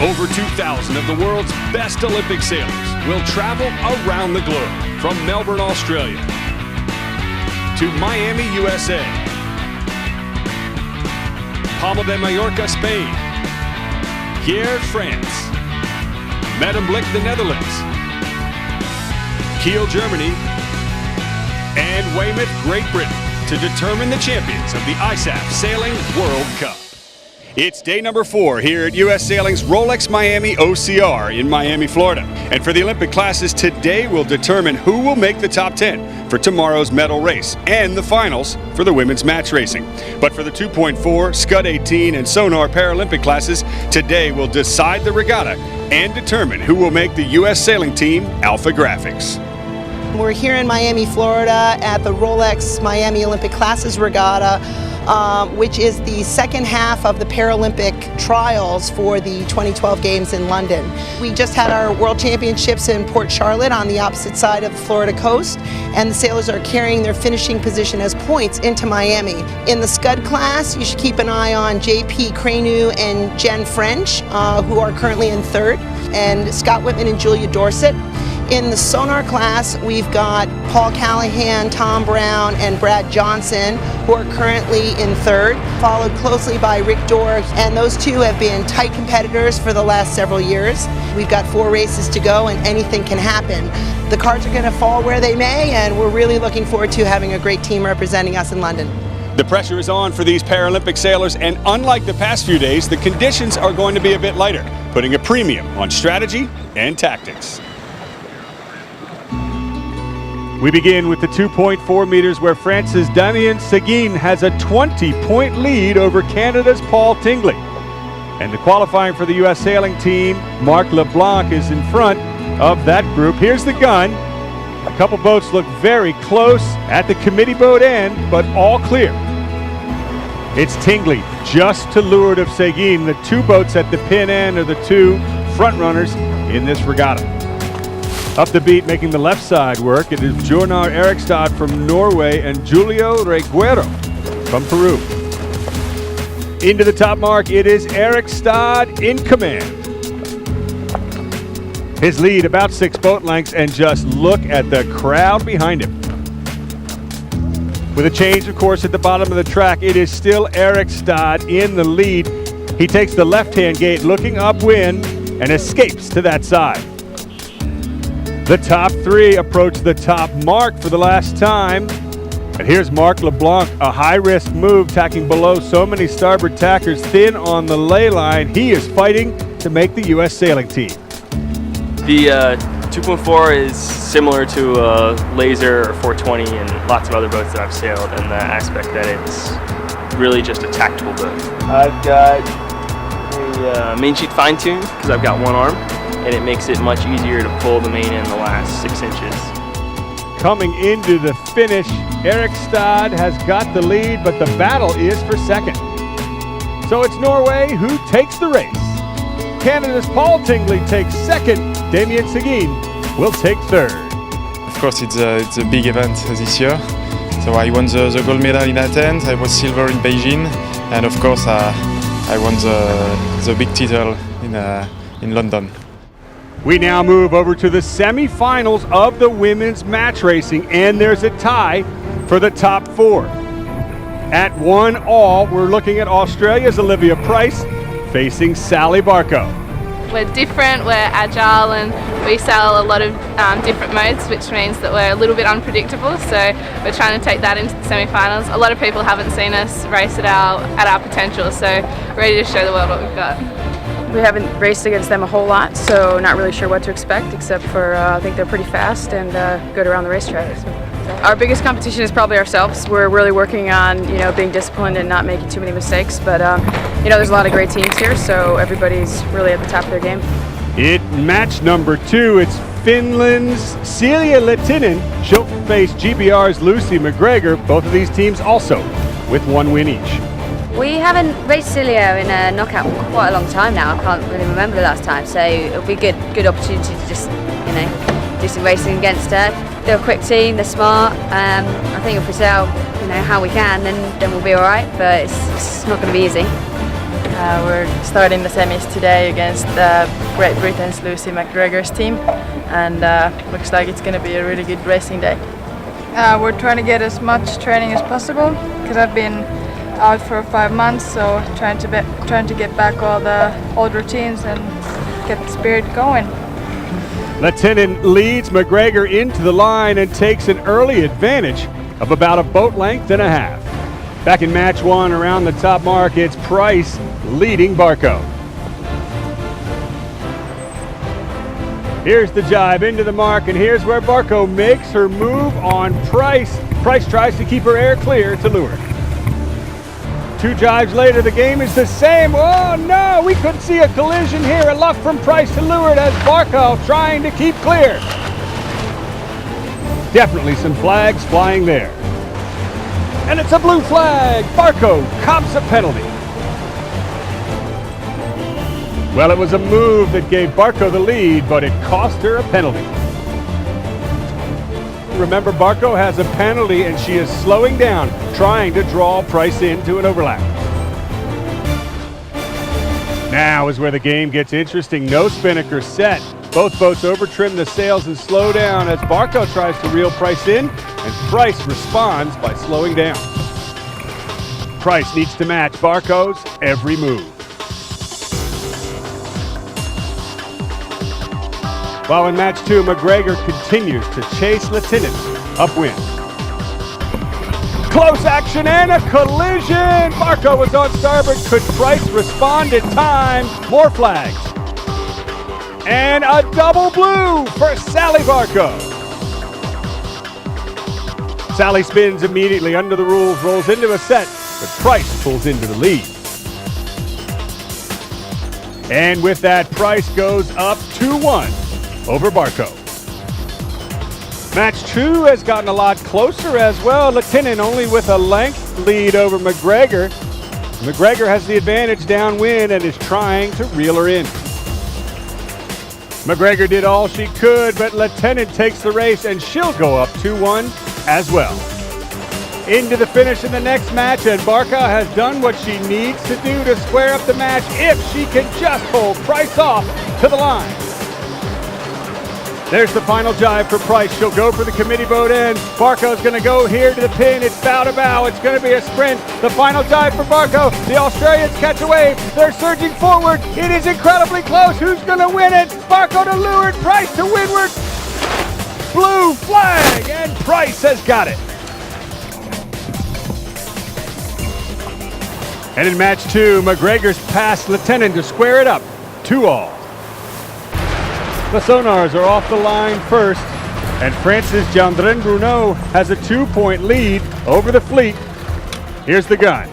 Over 2,000 of the world's best Olympic sailors will travel around the globe, from Melbourne, Australia, to Miami, USA, Palma de Mallorca, Spain, Hyères, France, Medemblik, the Netherlands, Kiel, Germany, and Weymouth, Great Britain, to determine the champions of the ISAF Sailing World Cup. It's day number 4 here at U.S. Sailing's Rolex Miami OCR in Miami, Florida. And for the Olympic classes, today will determine who will make the top 10 for tomorrow's medal race and the finals for the women's match racing. But for the 2.4, Scud 18, and Sonar Paralympic classes, today will decide the regatta and determine who will make the U.S. sailing team Alpha Graphics. We're here in Miami, Florida at the Rolex Miami Olympic Classes Regatta, which is the second half of the Paralympic trials for the 2012 Games in London. We just had our World Championships in Port Charlotte on the opposite side of the Florida coast, and the sailors are carrying their finishing position as points into Miami. In the Scud class, you should keep an eye on JP Cranu and Jen French, who are currently in 3rd, and Scott Whitman and Julia Dorsett. In the Sonar class, we've got Paul Callahan, Tom Brown, and Brad Johnson, who are currently in 3rd, followed closely by Rick Dorr, and those two have been tight competitors for the last several years. We've got 4 races to go, and anything can happen. The cards are going to fall where they may, and we're really looking forward to having a great team representing us in London. The pressure is on for these Paralympic sailors, and unlike the past few days, the conditions are going to be a bit lighter, putting a premium on strategy and tactics. We begin with the 2.4 meters, where France's Damien Seguin has a 20-point lead over Canada's Paul Tingley. And the qualifying for the U.S. sailing team, Marc LeBlanc, is in front of that group. Here's the gun. A couple boats look very close at the committee boat end, but all clear. It's Tingley just to leeward of Seguin. The 2 boats at the pin end are the 2 front runners in this regatta. Up the beat, making the left side work, it is Bjornar Erikstad from Norway and Julio Reguero from Peru. Into the top mark, it is Erikstad in command. His lead about 6 boat lengths, and just look at the crowd behind him. With a change, of course, at the bottom of the track, it is still Erikstad in the lead. He takes the left-hand gate, looking upwind, and escapes to that side. The top 3 approach the top mark for the last time. And here's Marc LeBlanc, a high-risk move, tacking below so many starboard tackers, thin on the ley line. He is fighting to make the U.S. sailing team. The 2.4 is similar to a Laser or 420 and lots of other boats that I've sailed, in the aspect that it's really just a tactical boat. I've got a main sheet fine-tuned because I've got one arm, and it makes it much easier to pull the main in the last 6 inches. Coming into the finish, Erikstad has got the lead, but the battle is for 2nd. So it's Norway who takes the race. Canada's Paul Tingley takes 2nd. Damien Seguin will take 3rd. Of course, it's a big event this year. So I won the gold medal in Athens, I was silver in Beijing, and of course I won the big title in London. We now move over to the semi-finals of the women's match racing, and there's a tie for the top 4. At 1-all, we're looking at Australia's Olivia Price facing Sally Barco. We're different, we're agile, and we sail a lot of different modes, which means that we're a little bit unpredictable, so we're trying to take that into the semi-finals. A lot of people haven't seen us race at our potential, so ready to show the world what we've got. We haven't raced against them a whole lot, so not really sure what to expect, except for I think they're pretty fast and good around the racetrack. So. Our biggest competition is probably ourselves. We're really working on being disciplined and not making too many mistakes, but there's a lot of great teams here, so everybody's really at the top of their game. In match number 2, it's Finland's Celia Lehtinen. She'll face GBR's Lucy McGregor. Both of these teams also with 1 win each. We haven't raced Celia in a knockout for quite a long time now. I can't really remember the last time, so it'll be a good opportunity to just, do some racing against her. They're a quick team, they're smart. I think if we sail, how we can, then we'll be all right. But it's not going to be easy. We're starting the semis today against Great Britain's Lucy McGregor's team, and looks like it's going to be a really good racing day. We're trying to get as much training as possible because I've been out for 5 months, so trying to get back all the old routines and get the spirit going. Lehtinen leads McGregor into the line and takes an early advantage of about a boat length and a half. Back in match 1 around the top mark, it's Price leading Barco. Here's the jibe into the mark, and here's where Barco makes her move on Price. Price tries to keep her air clear to Leward. 2 jibes later, the game is the same. Oh no, we could see a collision here. A luff from Price to Leward as Barco trying to keep clear. Definitely some flags flying there. And it's a blue flag. Barco cops a penalty. Well, it was a move that gave Barco the lead, but it cost her a penalty. Remember, Barco has a penalty and she is slowing down, trying to draw Price into an overlap. Now is where the game gets interesting. No spinnaker set. Both boats over-trim the sails and slow down as Barco tries to reel Price in, and Price responds by slowing down. Price needs to match Barco's every move. While in match 2, McGregor continues to chase Lehtinen upwind. Close action and a collision! Barco was on starboard. Could Price respond in time? More flags. And a double blue for Sally Barco. Sally spins immediately under the rules, rolls into a set, but Price pulls into the lead. And with that, Price goes up 2-1 over Barco. Match 2 has gotten a lot closer as well. Lehtinen only with a length lead over McGregor. McGregor has the advantage downwind and is trying to reel her in. McGregor did all she could, but Lehtinen takes the race and she'll go up 2-1 as well. Into the finish in the next match, and Barco has done what she needs to do to square up the match if she can just hold Price off to the line. There's the final jibe for Price. She'll go for the committee boat end. Barco's going to go here to the pin. It's bow to bow. It's going to be a sprint. The final jibe for Barco. The Australians catch a wave. They're surging forward. It is incredibly close. Who's going to win it? Barco to Leward. Price to windward. Blue flag, and Price has got it. And in match 2, McGregor's passed Lehtinen to square it up 2-all. The sonars are off the line first, and France's Gendron Bruno has a 2-point lead over the fleet. Here's the gun.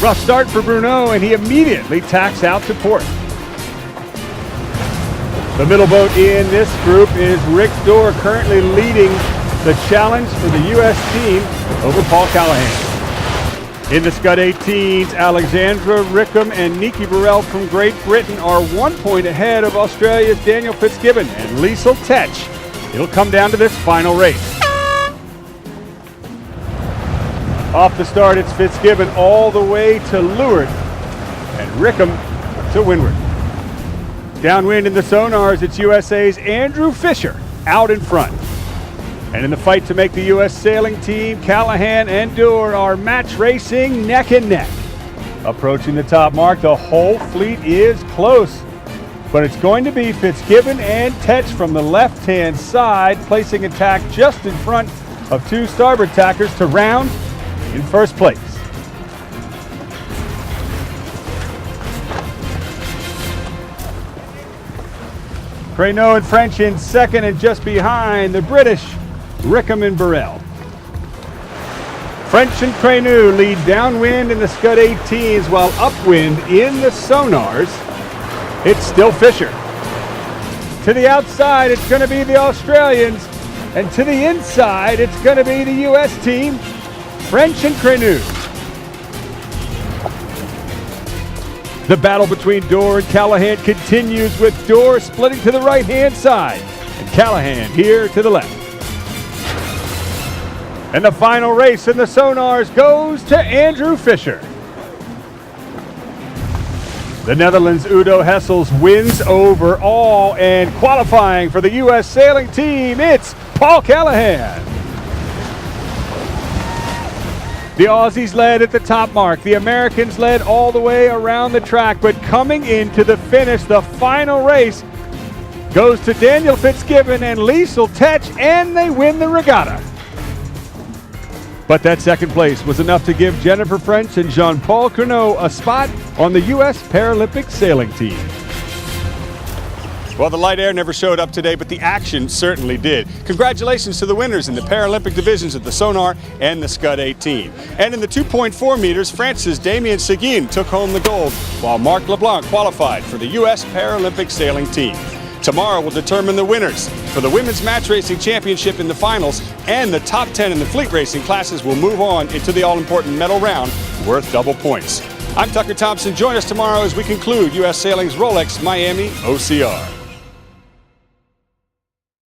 Rough start for Bruno, and he immediately tacks out to port. The middle boat in this group is Rick Dorr, currently leading the challenge for the U.S. team over Paul Callahan. In the Scud 18s, Alexandra Rickham and Nikki Burrell from Great Britain are 1 point ahead of Australia's Daniel Fitzgibbon and Liesl Tetch. It'll come down to this final race. Off the start, it's Fitzgibbon all the way to leeward and Rickham to windward. Downwind in the sonars, it's USA's Andrew Fisher out in front. And in the fight to make the U.S. sailing team, Callahan and Dorr are match racing neck and neck. Approaching the top mark, the whole fleet is close. But it's going to be Fitzgibbon and Tetch from the left-hand side, placing a tack just in front of 2 starboard tackers to round in first place. Crayneau and French in second, and just behind the British, Rickham and Burrell. French and Crayneau lead downwind in the Scud 18s, while upwind in the sonars, it's still Fisher. To the outside, it's going to be the Australians, and to the inside, it's going to be the U.S. team, French and Crayneau. The battle between Dorr and Callahan continues, with Dorr splitting to the right-hand side and Callahan here to the left. And the final race in the Sonars goes to Andrew Fischer. The Netherlands' Udo Hessels wins overall, and qualifying for the U.S. sailing team, it's Paul Callahan. The Aussies led at the top mark. The Americans led all the way around the track, but coming into the finish, the final race goes to Daniel Fitzgibbon and Liesl Tetch, and they win the regatta. But that second place was enough to give Jennifer French and Jean-Paul Curneau a spot on the U.S. Paralympic sailing team. Well, the light air never showed up today, but the action certainly did. Congratulations to the winners in the Paralympic divisions of the Sonar and the Scud 18. And in the 2.4 meters, France's Damien Seguin took home the gold, while Marc LeBlanc qualified for the U.S. Paralympic sailing team. Tomorrow will determine the winners for the Women's Match Racing Championship in the finals, and the top 10 in the fleet racing classes will move on into the all-important medal round worth double points. I'm Tucker Thompson. Join us tomorrow as we conclude U.S. Sailing's Rolex Miami OCR.